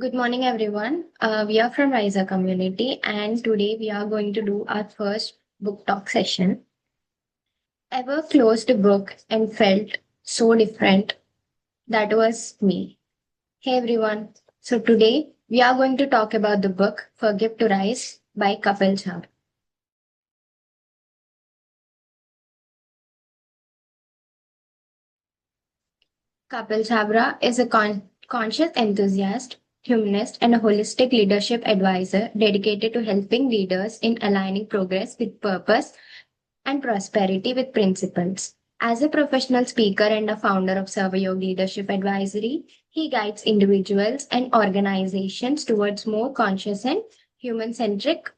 Good morning, everyone. We are from Riser community, and today we are going to do our first book talk session. Ever closed a book and felt so different? That was me. Hey, everyone. So, today we are going to talk about the book Forgive to Rise by Kapil Jha. Kapil Chabra is a conscious enthusiast, humanist, and a holistic leadership advisor dedicated to helping leaders in aligning progress with purpose and prosperity with principles. As a professional speaker and a founder of Savayog Leadership Advisory, he guides individuals and organizations towards more conscious and human centric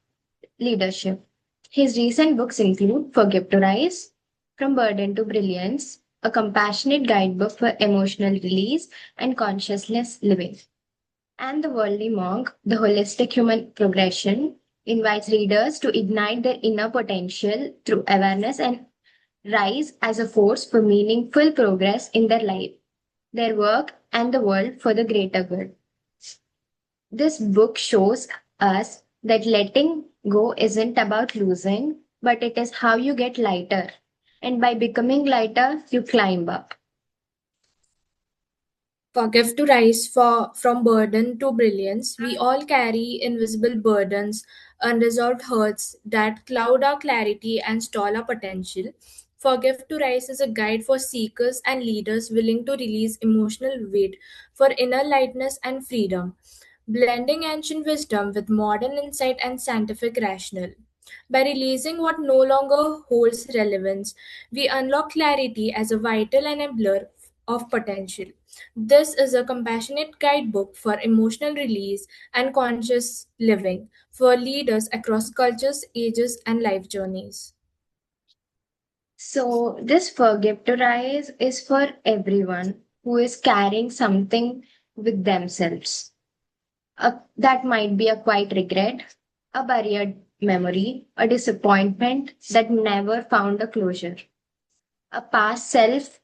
leadership. His recent books include Forgive to Rise, From Burden to Brilliance, a compassionate guidebook for emotional release and consciousness living, and The Worldly Monk, The Holistic Human Progression, invites readers to ignite their inner potential through awareness and rise as a force for meaningful progress in their life, their work, and the world for the greater good. This book shows us that letting go isn't about losing, but it is how you get lighter. And by becoming lighter, you climb up. Forgive to rise from burden to brilliance. We all carry invisible burdens, unresolved hurts that cloud our clarity and stall our potential. Forgive to rise is a guide for seekers and leaders willing to release emotional weight for inner lightness and freedom, blending ancient wisdom with modern insight and scientific rationale. By releasing what no longer holds relevance, we unlock clarity as a vital enabler of potential. This is a compassionate guidebook for emotional release and conscious living for leaders across cultures, ages, and life journeys. So, this Forgive to Rise is for everyone who is carrying something with themselves. That might be a quiet regret, a buried memory, a disappointment that never found a closure, a past self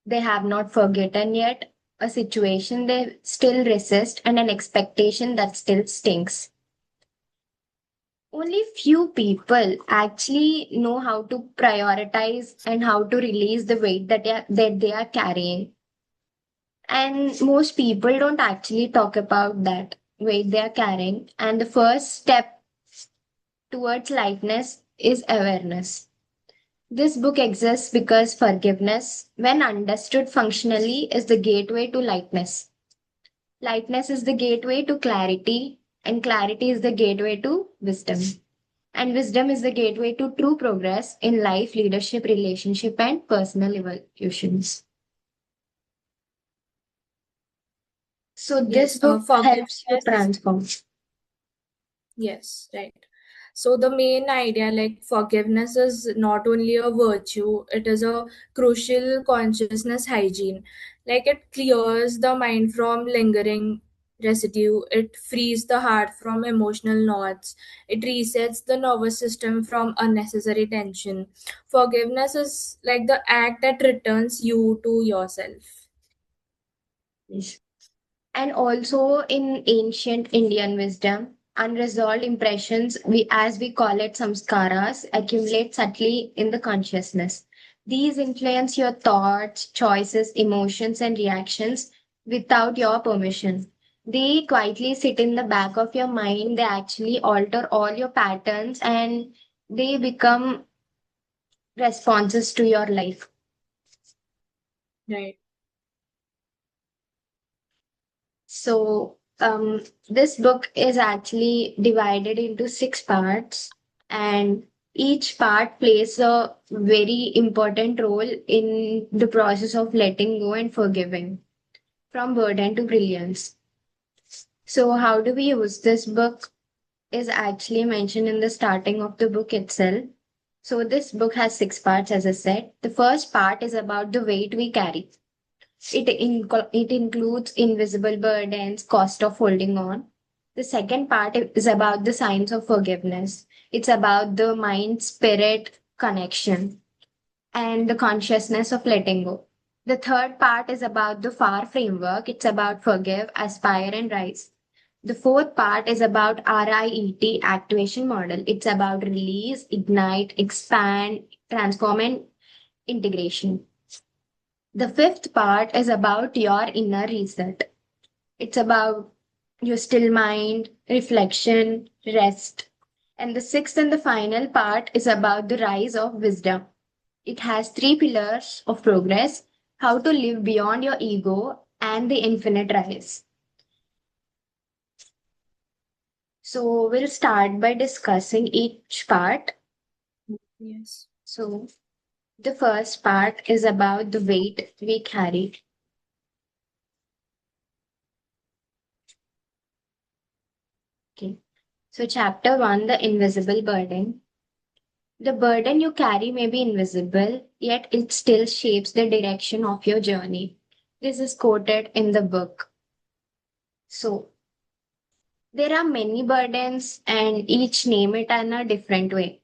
they have not forgotten yet, a situation they still resist, and an expectation that still stings. Only few people actually know how to prioritize and how to release the weight that they are carrying. And most people don't actually talk about that weight they are carrying. And the first step towards lightness is awareness. This book exists because forgiveness, when understood functionally, is the gateway to lightness. Lightness is the gateway to clarity, and clarity is the gateway to wisdom. And wisdom is the gateway to true progress in life, leadership, relationship, and personal evolutions. So, this Yes, book helps you forgiveness. transform. Yes, right. So the main idea, like forgiveness, is not only a virtue, it is a crucial consciousness hygiene. Like it clears the mind from lingering residue, it frees the heart from emotional knots, it resets the nervous system from unnecessary tension. Forgiveness is like the act that returns you to yourself. Yes. And also in ancient Indian wisdom, unresolved impressions, as we call it samskaras, accumulate subtly in the consciousness. These influence your thoughts, choices, emotions, and reactions without your permission. They quietly sit in the back of your mind. They actually alter all your patterns and they become responses to your life. Right. So, this book is actually divided into six parts, and each part plays a very important role in the process of letting go and forgiving, from burden to brilliance. So, how do we use this book is actually mentioned in the starting of the book itself. So, this book has six parts, as I said. The first part is about the weight we carry. It includes invisible burdens, cost of holding on. The second part is about the science of forgiveness. It's about the mind spirit connection and the consciousness of letting go. The third part is about the FAR framework. It's about forgive, aspire, and rise. The fourth part is about RIET activation model. It's about release, ignite, expand, transform, and integration. The fifth part is about your inner reset. It's about your still mind, reflection, rest. And the sixth and the final part is about the rise of wisdom. It has three pillars of progress: how to live beyond your ego and the infinite rise. So we'll start by discussing each part. Yes. So the first part is about the weight we carry. Okay. So chapter 1, the invisible burden. The burden you carry may be invisible, yet it still shapes the direction of your journey. This is quoted in the book. So there are many burdens and each name it in a different way.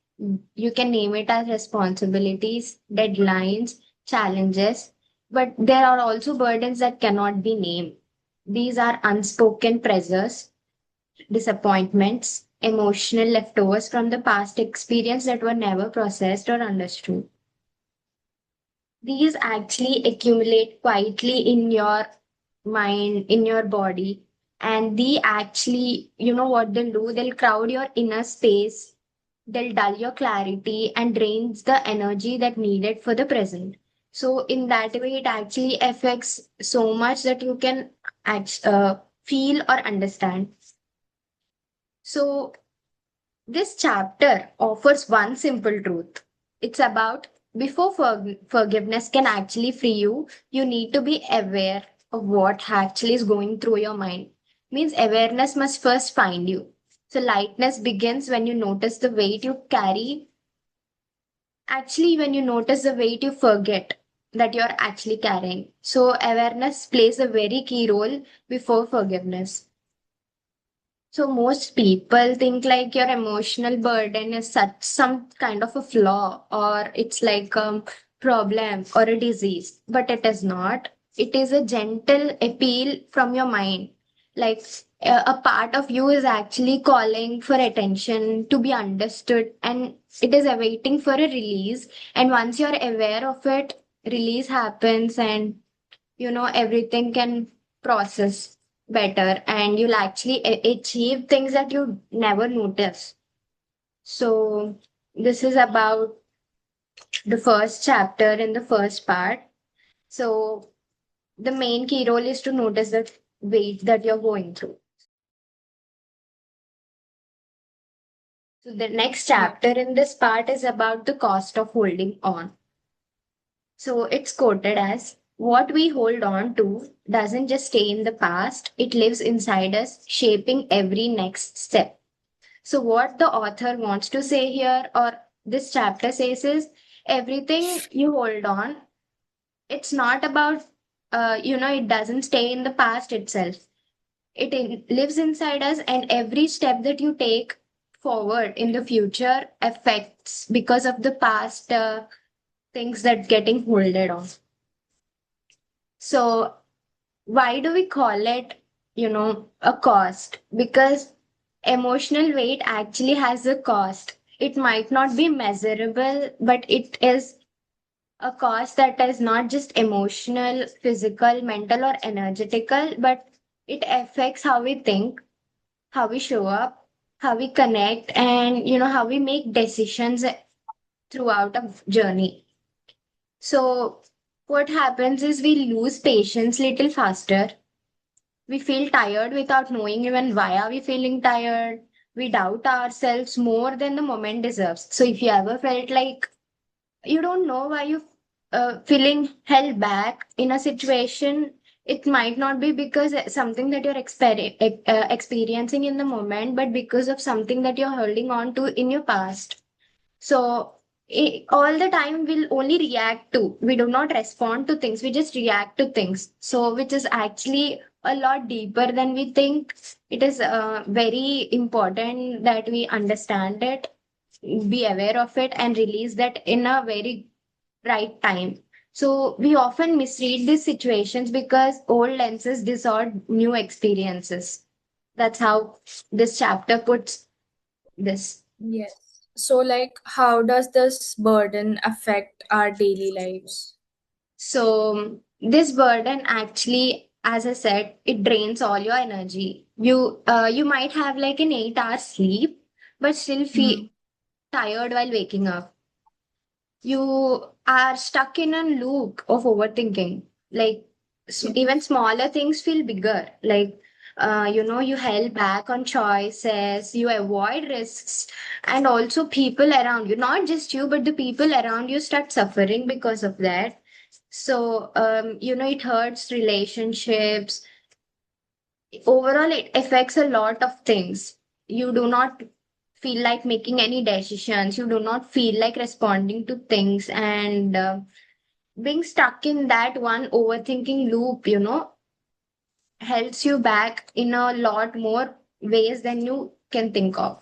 You can name it as responsibilities, deadlines, challenges, but there are also burdens that cannot be named. These are unspoken pressures, disappointments, emotional leftovers from the past experience that were never processed or understood. These actually accumulate quietly in your mind, in your body, and they actually, you know what they'll do? They'll crowd your inner space, they'll dull your clarity and drains the energy that needed for the present. So in that way, it actually affects so much that you can feel or understand. So this chapter offers one simple truth. It's about before forgiveness can actually free you, you need to be aware of what actually is going through your mind. Means awareness must first find you. So lightness begins when you notice the weight you carry. Actually, when you notice the weight you forget that you're actually carrying. So awareness plays a very key role before forgiveness. So most people think like your emotional burden is such some kind of a flaw or it's like a problem or a disease, but it is not. It is a gentle appeal from your mind. Like a part of you is actually calling for attention to be understood and it is awaiting for a release. And once you're aware of it, release happens and everything can process better and you'll actually achieve things that you never notice. So this is about the first chapter in the first part. So the main key role is to notice the weight that you're going through. So the next Yeah. chapter in this part is about the cost of holding on. So it's quoted as, what we hold on to doesn't just stay in the past, it lives inside us, shaping every next step. So, what the author wants to say here, or this chapter says, is everything you hold on, it's not about, it doesn't stay in the past itself. Lives inside us, and every step that you take forward in the future affects because of the past things that getting holded on. So, why do we call it, a cost? Because emotional weight actually has a cost. It might not be measurable, but it is a cost that is not just emotional, physical, mental, or energetical, but it affects how we think, how we show up, how we connect, and how we make decisions throughout a journey. So what happens is we lose patience little faster. We feel tired without knowing even why are we feeling tired. We doubt ourselves more than the moment deserves. So if you ever felt like you don't know why you feeling held back in a situation, it might not be because something that you're experiencing in the moment, but because of something that you're holding on to in your past. So all the time we'll only react to. We do not respond to things. We just react to things. So which is actually a lot deeper than we think. It is very important that we understand it, be aware of it, and release that in a very right time. So we often misread these situations because old lenses distort new experiences. That's how this chapter puts this. Yes. So, like, how does this burden affect our daily lives? So this burden actually, as I said, it drains all your energy. You might have like an 8 hour sleep, but still feel Hmm. tired while waking up. You are stuck in a loop of overthinking. Like even Yes. smaller things feel bigger. Like you held back on choices, you avoid risks, and also people around you, not just you, but the people around you start suffering because of that. So it hurts relationships. Overall, it affects a lot of things. You do not feel like making any decisions. You do not feel like responding to things, and being stuck in that one overthinking loop, helps you back in a lot more ways than you can think of.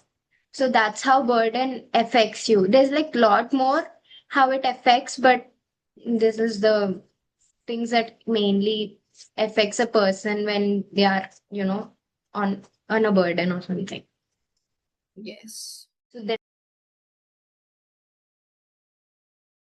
So that's how burden affects you. There's like lot more how it affects, but this is the things that mainly affects a person when they are, on a burden or something. Yes. So that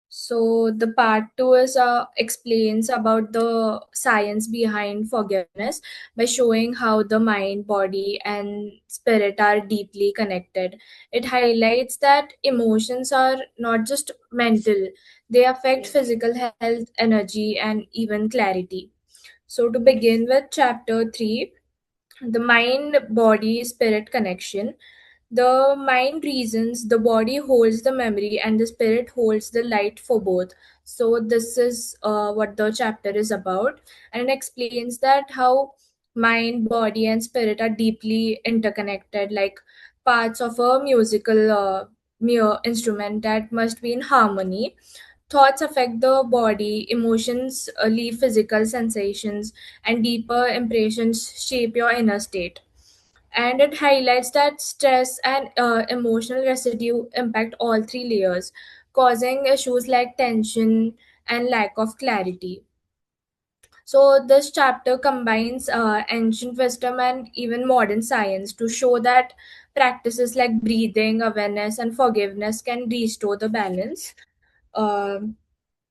So the part two is explains about the science behind forgiveness by showing how the mind, body, and spirit are deeply connected. It highlights that emotions are not just mental; they affect physical health, energy, and even clarity. So to begin with, chapter three, the mind body spirit connection. The mind reasons, the body holds the memory, and the spirit holds the light for both. So this is what the chapter is about, and it explains that how mind, body, and spirit are deeply interconnected, like parts of a musical mere instrument that must be in harmony. Thoughts affect the body, emotions leave physical sensations, and deeper impressions shape your inner state. And it highlights that stress and emotional residue impact all three layers, causing issues like tension and lack of clarity. So, this chapter combines ancient wisdom and even modern science to show that practices like breathing, awareness, and forgiveness can restore the balance. Um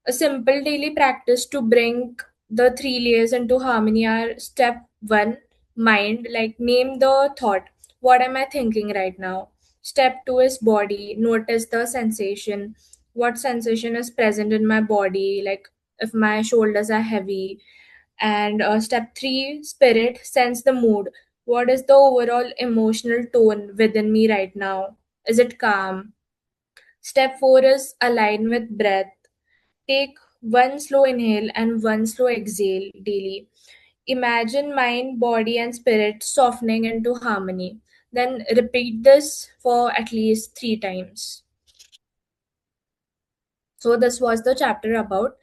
a simple daily practice to bring the three layers into harmony are: step one, mind, like name the thought. What am I thinking right now? Step two is body, notice the sensation. What sensation is present in my body? Like if my shoulders are heavy. And step three, spirit, sense the mood. What is the overall emotional tone within me right now? Is it calm? Step four is align with breath. Take one slow inhale and one slow exhale daily. Imagine mind, body, and spirit softening into harmony. Then repeat this for at least 3 times. So, this was the chapter about.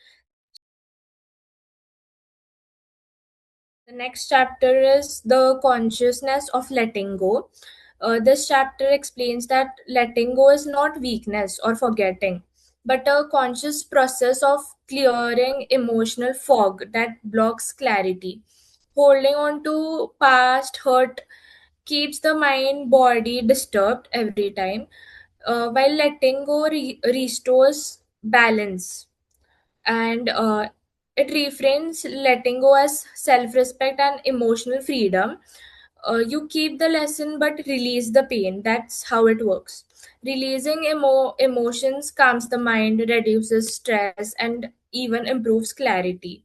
The next chapter is the consciousness of letting go. This chapter explains that letting go is not weakness or forgetting, but a conscious process of clearing emotional fog that blocks clarity. Holding on to past hurt keeps the mind body disturbed every time, while letting go restores balance. And it reframes letting go as self-respect and emotional freedom. You keep the lesson but release the pain. That's how it works. Releasing emotions calms the mind, reduces stress, and even improves clarity.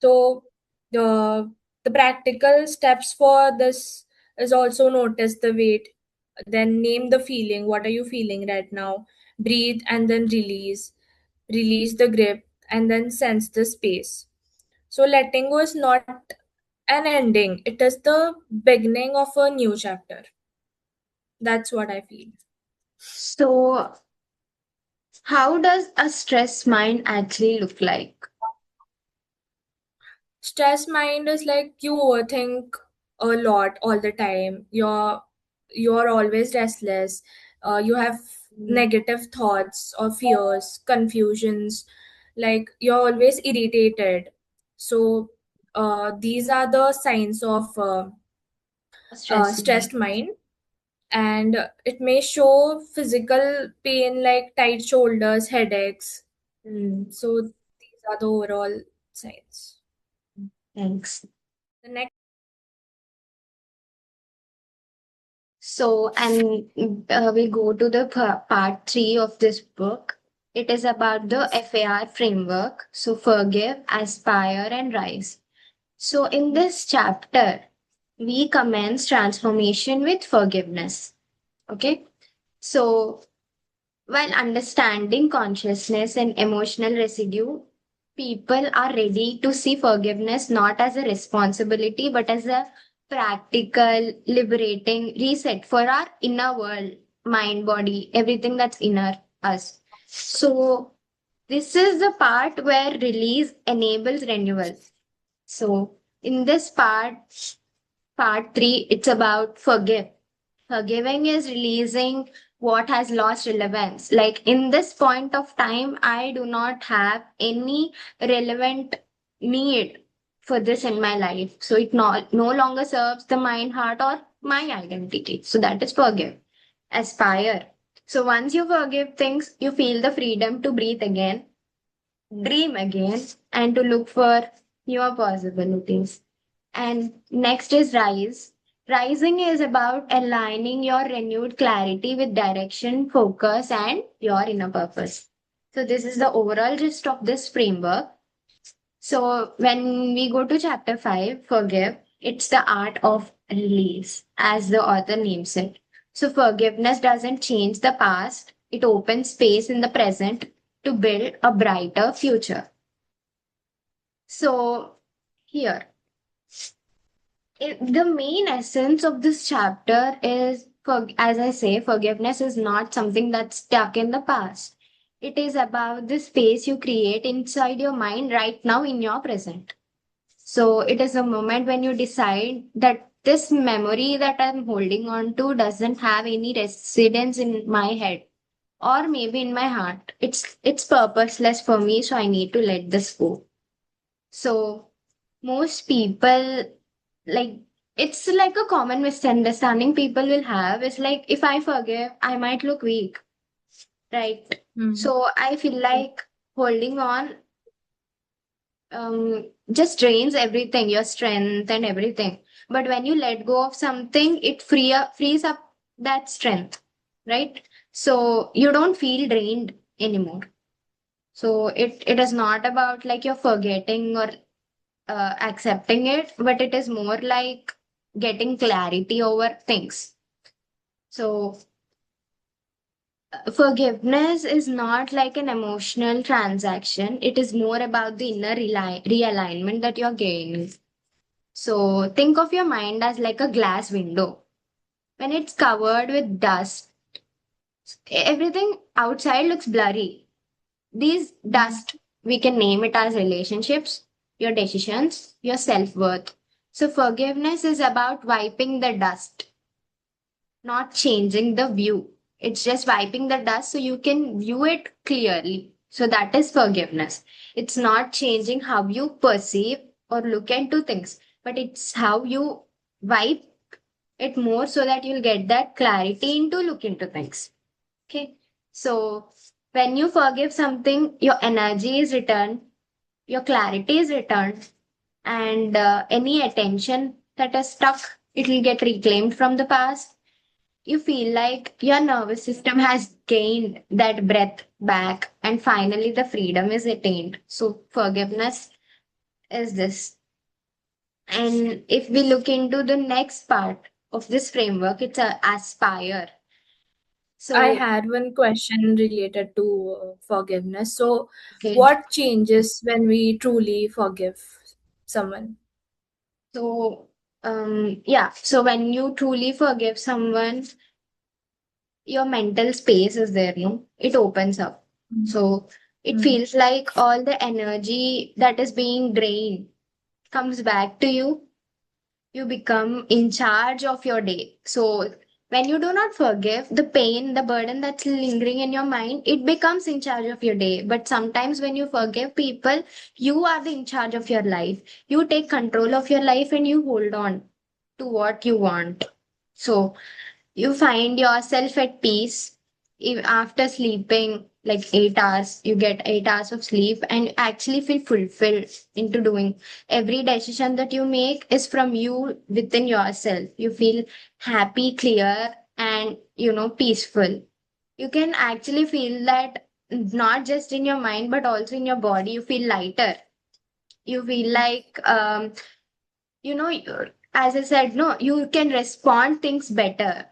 So the the practical steps for this is also: notice the weight, then name the feeling. What are you feeling right now? Breathe and then release. Release the grip and then sense the space. So letting go is not an ending; it is the beginning of a new chapter. That's what I feel. so how does a stress mind actually look like? Stress mind is like you overthink a lot all the time. You're always restless. You have Mm. negative thoughts or fears, confusions, like you're always irritated. So these are the signs of Stress mind. stressed mind. And it may show physical pain like tight shoulders, headaches. Mm. So these are the overall signs. Thanks. The next. So, and we go to the part three of this book. It is about the Yes. FAR framework. So, forgive, aspire, and rise. So, in this chapter, we commence transformation with forgiveness. Okay. So, while understanding consciousness and emotional residue, people are ready to see forgiveness not as a responsibility but as a practical, liberating reset for our inner world, mind, body, everything that's inner us. So, this is the part where release enables renewal. So, in this part three, it's about forgive. Forgiving is releasing what has lost relevance. Like in this point of time, I do not have any relevant need for this in my life. So it no longer serves the mind, heart, or my identity. So that is forgive. Aspire. So once you forgive things, you feel the freedom to breathe again, dream again, and to look for newer possibilities. And next is rise. Rising is about aligning your renewed clarity with direction, focus, and your inner purpose. So, this is the overall gist of this framework. So, when we go to chapter 5, forgive, it's the art of release, as the author names it. So, forgiveness doesn't change the past, it opens space in the present to build a brighter future. So, here, the main essence of this chapter is, as I say, forgiveness is not something that's stuck in the past. It is about the space you create inside your mind right now in your present. So it is a moment when you decide that this memory that I'm holding on to doesn't have any residence in my head or maybe in my heart. It's purposeless for me, so I need to let this go. So most people, like, it's like a common misunderstanding people will have is like, if I forgive, I might look weak, right? Hmm. So I feel like holding on just drains everything, your strength and everything. But when you let go of something, it frees up that strength, right? So you don't feel drained anymore. So it is not about like you're forgetting or accepting it, but it is more like getting clarity over things. So, forgiveness is not like an emotional transaction, it is more about the inner realignment that you're gaining. So, think of your mind as like a glass window. When it's covered with dust, everything outside looks blurry. These Hmm. dust, we can name it as relationships, your decisions, your self worth. So, forgiveness is about wiping the dust, not changing the view. It's just wiping the dust so you can view it clearly. So, that is forgiveness. It's not changing how you perceive or look into things, but it's how you wipe it more so that you'll get that clarity into look into things. Okay. So, when you forgive something, your energy is returned, your clarity is returned, and any attention that is stuck, it will get reclaimed from the past. You feel like your nervous system has gained that breath back, and finally the freedom is attained. So, forgiveness is this. And if we look into the next part of this framework, it's a aspire. I So, had one question related to forgiveness. So, okay. what changes when we truly forgive someone? So, yeah. So when you truly forgive someone, your mental space is there, no? It opens up. So it Hmm. feels like all the energy that is being drained comes back to you. You become in charge of your day. So When you do not forgive, the pain, the burden that's lingering in your mind, it becomes in charge of your day. But sometimes when you forgive people, you are the in charge of your life. You take control of your life and you hold on to what you want. So you find yourself at peace after sleeping like 8 hours. You get 8 hours of sleep and you actually feel fulfilled into doing every decision that you make is from you within yourself. You feel happy, clear, and peaceful. You can actually feel that not just in your mind but also in your body. You feel lighter. You feel like as I said, no, you can respond things better.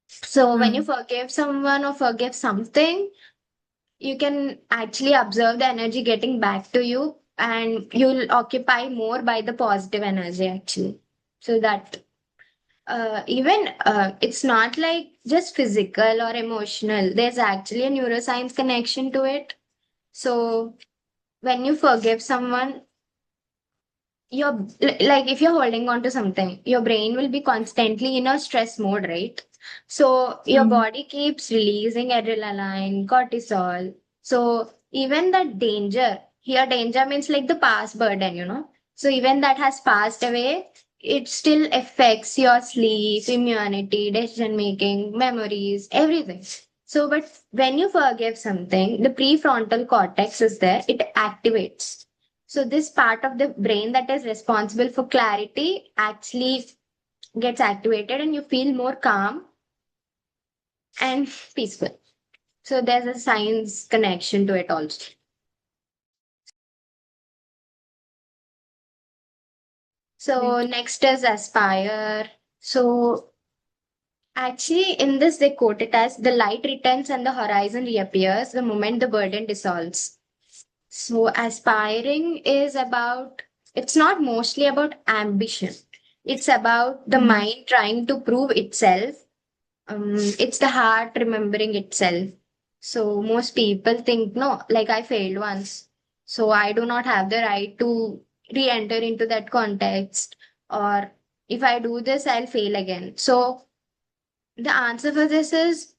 So when you Hmm. forgive someone or forgive something, you can actually observe the energy getting back to you and you'll occupy more by the positive energy actually. So that even it's not like just physical or emotional. There's actually a neuroscience connection to it. So when you forgive someone, you're like if you're holding on to something, your brain will be constantly in a stress mode, right? So your Hmm. body keeps releasing adrenaline, cortisol. So even that danger, here danger means like the past burden. So even that has passed away, it still affects your sleep, immunity, decision making, memories, everything. So, but when you forgive something, the prefrontal cortex is there, it activates. So this part of the brain that is responsible for clarity actually gets activated and you feel more calm and peaceful. So there's a science connection to it also. So Great. next is aspire. So actually in this they quote it as the light returns and the horizon reappears the moment the burden dissolves. So aspiring is about, it's not mostly about ambition. It's about the Hmm. mind trying to prove itself. It's the heart remembering itself. So most people think, no, like I failed once. So I do not have the right to re-enter into that context. Or if I do this, I'll fail again. So the answer for this is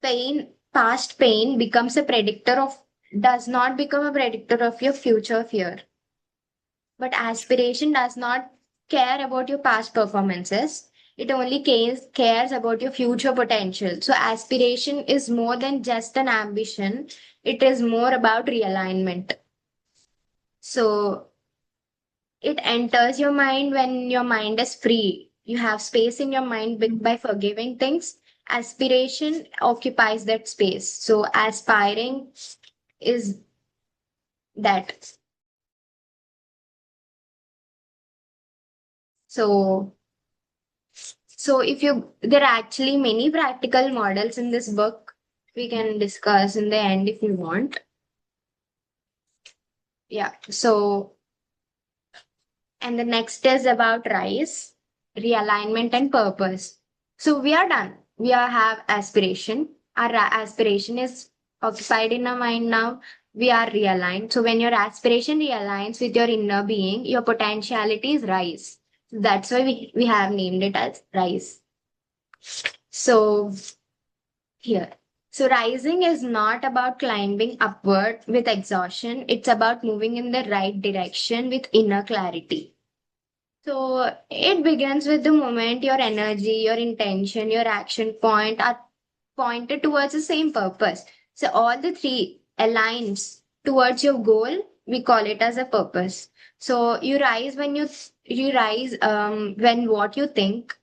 pain, past pain becomes a predictor of, does not become a predictor of your future fear. But aspiration does not care about your past performances. It only cares about your future potential. So aspiration is more than just an ambition. It is more about realignment. So it enters your mind when your mind is free. You have space in your mind by forgiving things. Aspiration occupies that space. So aspiring is that. So if there are actually many practical models in this book we can discuss in the end if you want. Yeah. So, and the next is about rise, realignment, and purpose. So we are done. Have aspiration. Our aspiration is occupied in our mind now. We are realigned. So when your aspiration realigns with your inner being, your potentialities rise. That's why we have named it as rise. So here. So rising is not about climbing upward with exhaustion. It's about moving in the right direction with inner clarity. So it begins with the moment your energy, your intention, your action point are pointed towards the same purpose. So all the three aligns towards your goal. We call it as a purpose. So you rise when you rise when what you think,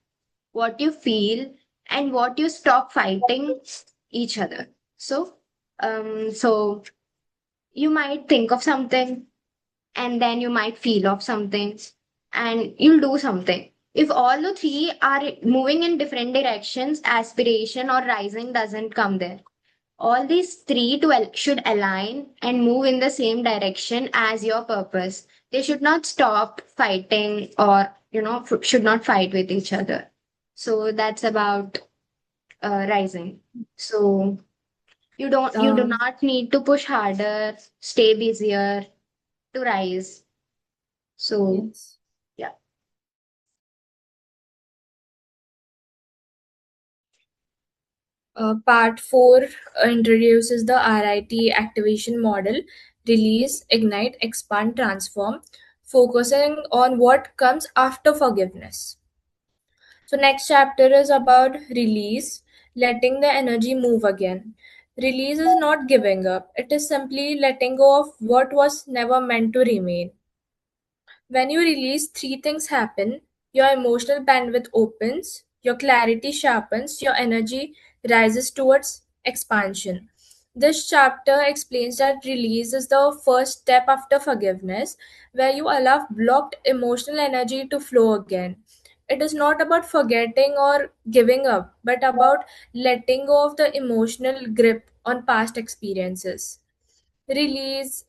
what you feel, and what you stop fighting each other. So you might think of something and then you might feel of something and you'll do something. If all the three are moving in different directions, aspiration or rising doesn't come there. All these three should align and move in the same direction as your purpose. They should not stop fighting or, should not fight with each other. So that's about rising. So you do Uh, not need to push harder, stay busier to rise. So yes. yeah. Part 4 introduces the RIT activation model: release, ignite, expand, transform, focusing on what comes after forgiveness. So, next chapter is about release, letting the energy move again. Release is not giving up, it is simply letting go of what was never meant to remain. When you release, three things happen: your emotional bandwidth opens, your clarity sharpens, your energy rises towards expansion. This chapter explains that release is the first step after forgiveness, where you allow blocked emotional energy to flow again. It is not about forgetting or giving up, but about letting go of the emotional grip on past experiences. Release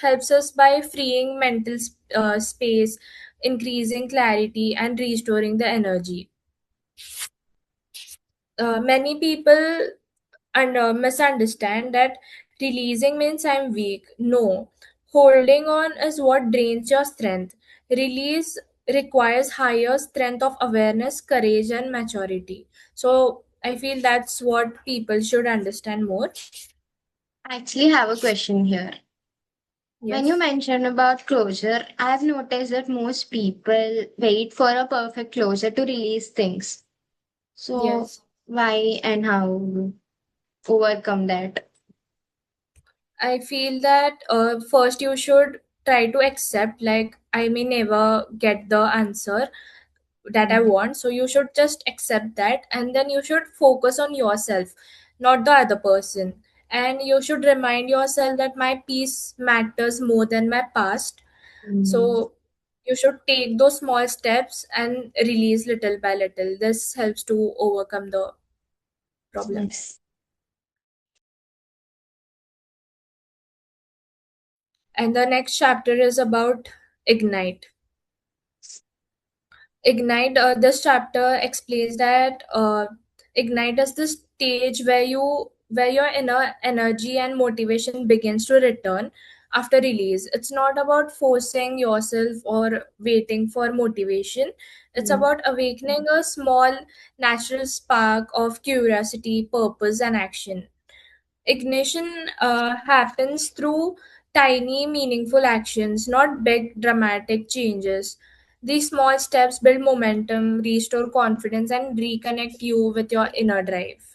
helps us by freeing mental space, increasing clarity, and restoring the energy. Many people misunderstand that releasing means I'm weak. No, holding on is what drains your strength. Release requires higher strength of awareness, courage, and maturity. So I feel that's what people should understand more. I actually have a question here. When you Yes. mentioned about closure, I've noticed that most people wait for a perfect closure to release things. So, Yes. why and how overcome that? I feel that first you should try to accept, like, I may never get the answer that I Mm. want. So you should just accept that, and then you should focus on yourself, not the other person. And you should remind yourself that my peace matters more than my past. Mm. So you should take those small steps and release little by little. This helps to overcome the problem. Yes. And the next chapter is about ignite. Ignite, this chapter explains that ignite is the stage where your inner energy and motivation begins to return after release. It's not about forcing yourself or waiting for motivation. It's Mm. about awakening a small natural spark of curiosity, purpose, and action. Ignition happens through tiny, meaningful actions, not big, dramatic changes. These small steps build momentum, restore confidence, and reconnect you with your inner drive.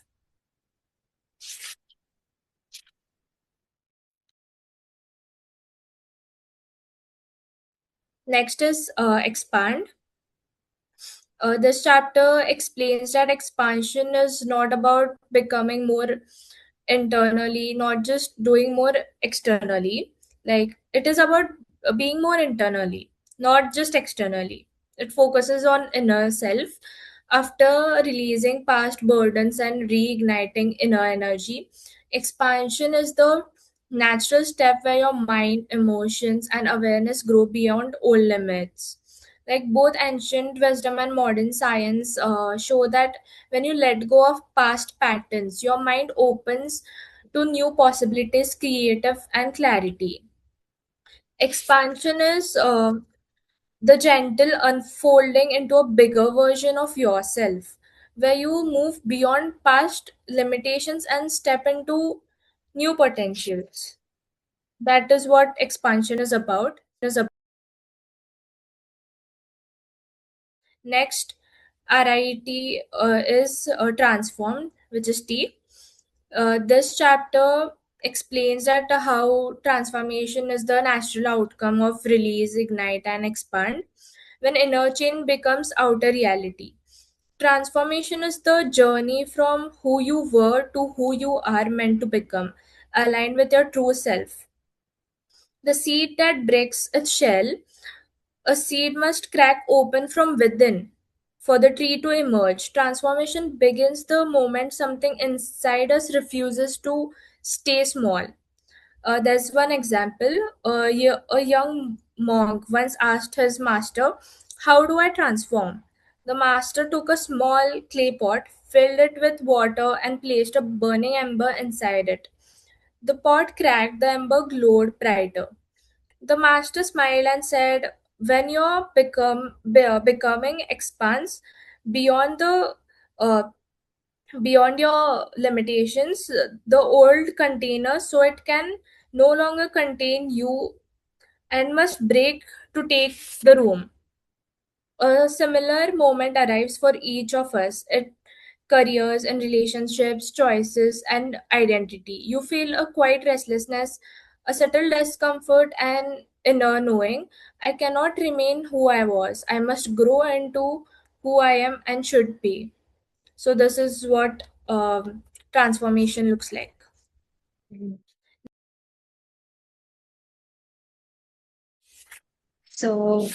Next is expand. This chapter explains that expansion is not about becoming more internally, not just doing more externally. Like, it is about being more internally, not just externally. It focuses on inner self. After releasing past burdens and reigniting inner energy, expansion is the natural step where your mind, emotions, and awareness grow beyond old limits. Like, both ancient wisdom and modern science show that when you let go of past patterns, your mind opens to new possibilities, creative, and clarity. Expansion is the gentle unfolding into a bigger version of yourself, where you move beyond past limitations and step into new potentials. That is what expansion is about. Next, RIT is transformed, which is T. This chapter explains that how transformation is the natural outcome of release, ignite, and expand. When inner chain becomes outer reality, transformation is the journey from who you were to who you are meant to become, aligned with your true self. The seed that breaks its shell, a seed must crack open from within for the tree to emerge. Transformation begins the moment something inside us refuses to stay small. There's one example. A young monk once asked his master, "How do I transform?" The master took a small clay pot, filled it with water, and placed a burning ember inside it. The pot cracked, the ember glowed brighter. The master smiled and said, "When your becoming expands beyond the uh, beyond your limitations, the old container, so it can no longer contain you and must break to take the room. A similar moment arrives for each of us. It careers and relationships, choices, and identity. You feel a quiet restlessness, a subtle discomfort, and inner knowing. I cannot remain who I was. I must grow into who I am and should be. So, this is what transformation looks like. Mhm. So,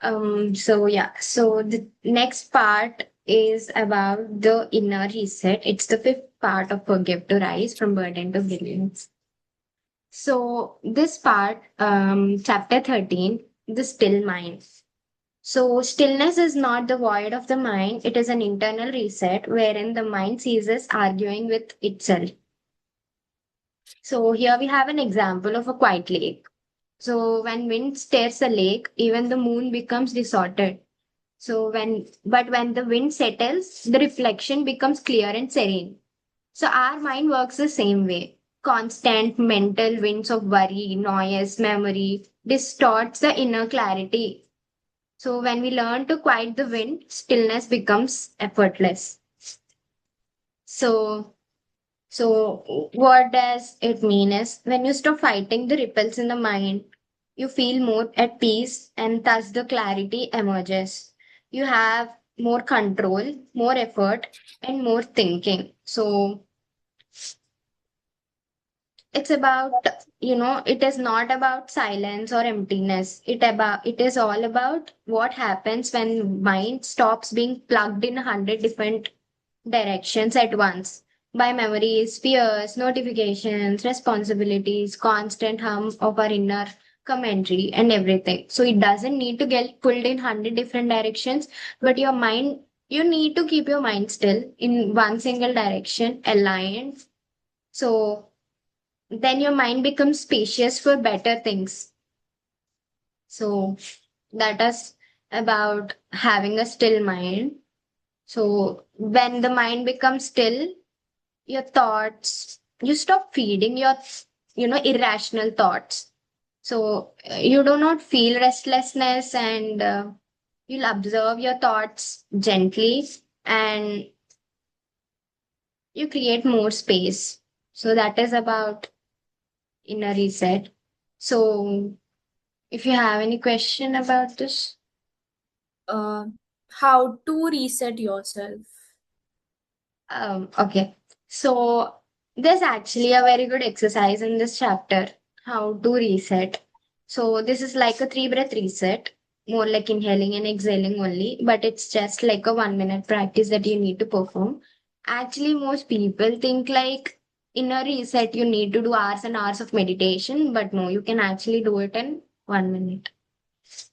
so the next part is about the inner reset. It's the fifth part of Forgive to Rise from Burden to Brilliance. So this part, chapter 13, the still mind. So stillness is not the void of the mind, it is an internal reset wherein the mind ceases arguing with itself. So here we have an example of a quiet lake. So when wind stirs the lake, even the moon becomes distorted. But when the wind settles, the reflection becomes clear and serene. So our mind works the same way. Constant mental winds of worry, noise, memory distorts the inner clarity. So when we learn to quiet the wind, stillness becomes effortless. So so what does it mean is when you stop fighting the ripples in the mind, you feel more at peace and thus the clarity emerges. You have more control, more effort, and more thinking. So it's about, it is not about silence or emptiness. It is all about what happens when mind stops being plugged in 100 different directions at once by memories, fears, notifications, responsibilities, constant hum of our inner commentary and everything. So it doesn't need to get pulled in 100 different directions, but you need to keep your mind still in one single direction, aligned. So then your mind becomes spacious for better things. So that is about having a still mind. So when the mind becomes still, your thoughts, you stop feeding your, irrational thoughts. So you do not feel restlessness and you'll observe your thoughts gently and you create more space. So that is about inner reset. So if you have any question about this, Uh, how to reset yourself. okay. So there's actually a very good exercise in this chapter, how to reset. So this is like a 3 breath reset, more like inhaling and exhaling only, but it's just like a 1 minute practice that you need to perform. Actually, most people think like in a reset you need to do hours and hours of meditation, but no, you can actually do it in 1 minute.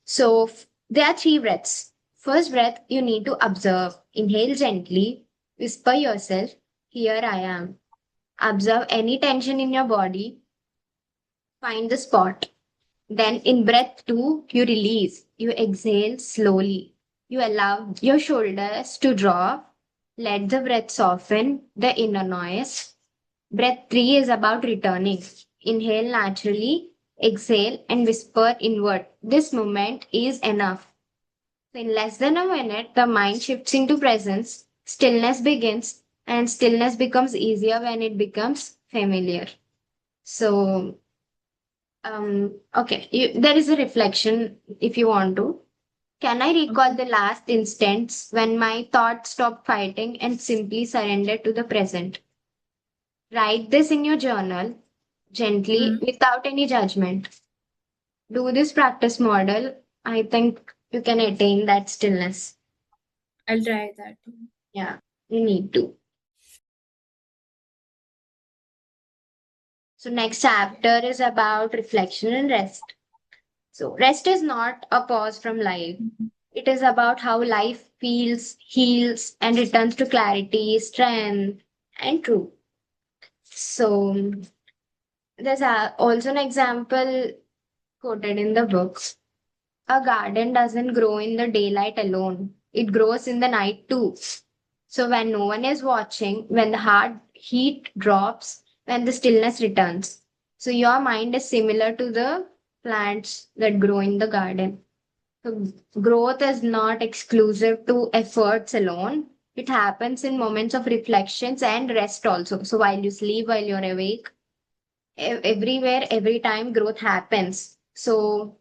So there are 3 breaths. First breath, you need to observe. Inhale gently, whisper yourself, here I am. Observe any tension in your body, find the spot. Then in breath 2, you release. You exhale slowly. You allow your shoulders to drop. Let the breath soften the inner noise. Breath 3 is about returning. Inhale naturally, exhale and whisper inward. This moment is enough. In less than a minute, the mind shifts into presence, stillness begins, and stillness becomes easier when it becomes familiar. So, okay, there is a reflection if you want to. Can I recall Okay. the last instance when my thoughts stopped fighting and simply surrendered to the present? Write this in your journal gently Hmm. without any judgment. Do this practice model. I think you can attain that stillness. I'll try that. Yeah, you need to. So next chapter is about reflection and rest. So rest is not a pause from life. Mhm. It is about how life feels, heals, and returns to clarity, strength, and truth. So there's also an example quoted in the book. A garden doesn't grow in the daylight alone. It grows in the night too. So when no one is watching, when the heart heat drops, when the stillness returns. So your mind is similar to the plants that grow in the garden. So growth is not exclusive to efforts alone. It happens in moments of reflections and rest also. So while you sleep, while you're awake, everywhere, every time growth happens. So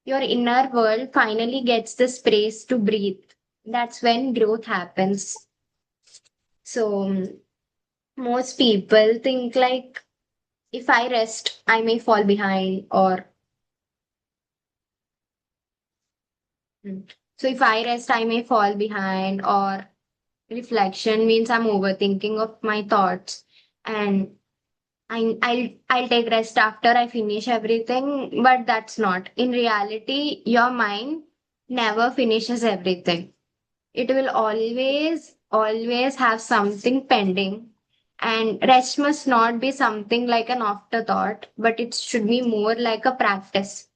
your inner world finally gets the space to breathe. That's when growth happens. So most people think like if I rest, I may fall behind or hmm. So if I rest, I may fall behind or reflection means I'm overthinking of my thoughts and I'll take rest after I finish everything, but that's not. In reality, your mind never finishes everything. It will always have something pending. And rest must not be something like an afterthought, but it should be more like a practice.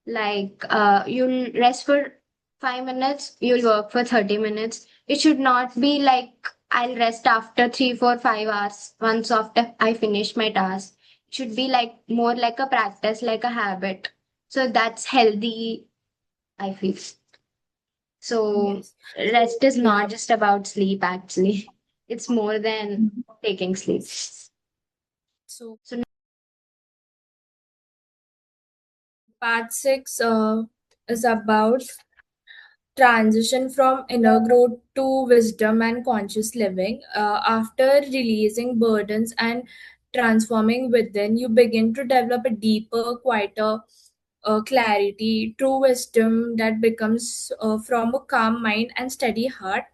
Like you'll rest for 5 minutes, you'll work for 30 minutes. It should not be like I'll rest after 3, 4, 5 hours once after I finish my task. It should be like more like a practice, like a habit. So that's healthy, I feel. So Yes. So rest is yeah. not just about sleep, actually. It's more than Mhm. taking sleep. So So part six is about transition from inner growth to wisdom and conscious living. After releasing burdens and transforming within, you begin to develop a deeper, quieter clarity, true wisdom that becomes from a calm mind and steady heart.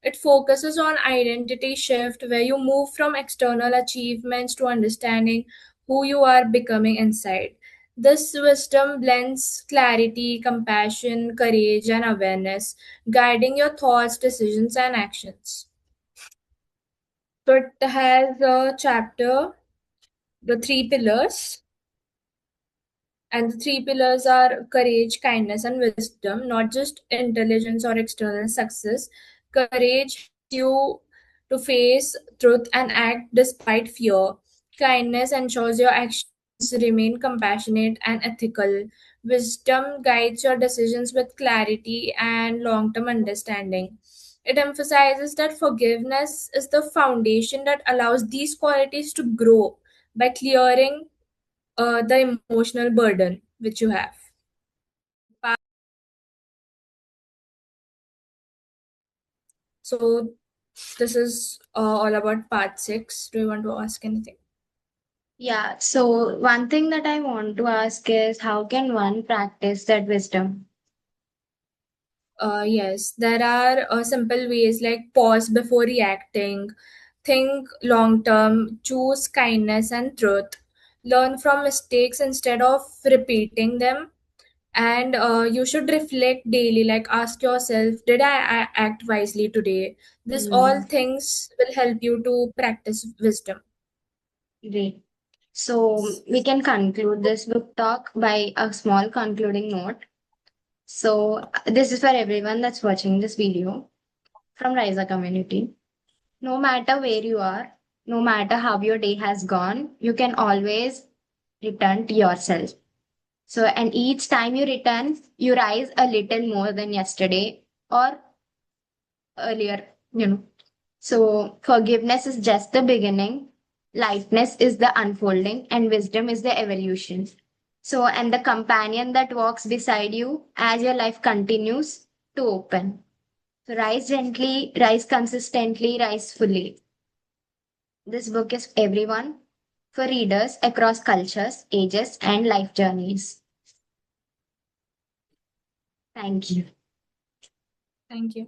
It focuses on identity shift, where you move from external achievements to understanding who you are becoming inside. This wisdom blends clarity, compassion, courage, and awareness, guiding your thoughts, decisions, and actions. So it has a chapter, the three pillars, and the three pillars are courage, kindness, and wisdom, not just intelligence or external success. Courage helps you to face truth and act despite fear. Kindness ensures your actions remain compassionate and ethical. Wisdom guides your decisions with clarity and long term understanding. It emphasizes that forgiveness is the foundation that allows these qualities to grow by clearing the emotional burden which you have. So this is all about part six. Do you want to ask anything? yeah, so one thing that I want to ask is how can one practice that wisdom? Yes, there are simple ways like pause before reacting, think long term, choose kindness and truth, learn from mistakes instead of repeating them, and you should reflect daily, like ask yourself, did I act wisely today? This all Hmm. things will help you to practice wisdom. Great. So we can conclude this book talk by a small concluding note. So this is for everyone that's watching this video from Risa community. No matter where you are, no matter how your day has gone, you can always return to yourself. So, and each time you return, you rise a little more than yesterday or earlier, you know. So, forgiveness is just the beginning, lightness is the unfolding, and wisdom is the evolution. So, and the companion that walks beside you as your life continues to open. So, rise gently, rise consistently, rise fully. This book is everyone for readers across cultures, ages, and life journeys. Thank you. Thank you.